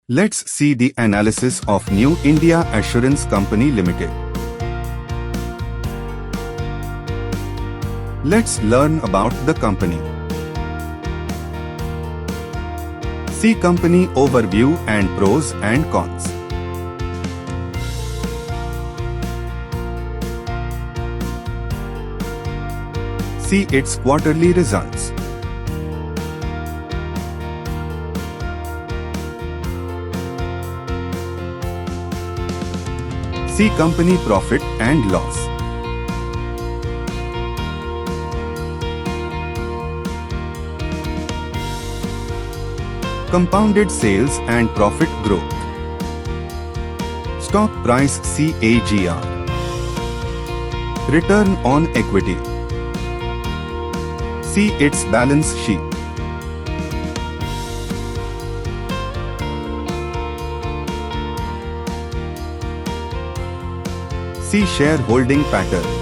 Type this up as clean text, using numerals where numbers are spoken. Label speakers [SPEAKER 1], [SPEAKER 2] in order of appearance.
[SPEAKER 1] Let's see the analysis of New India Assurance Company Ltd. Let's learn about the company. See company overview and pros and cons. See its quarterly results. See company profit and loss. Compounded sales and profit growth. Stock price CAGR. Return on equity. See its balance sheet. See shareholding pattern.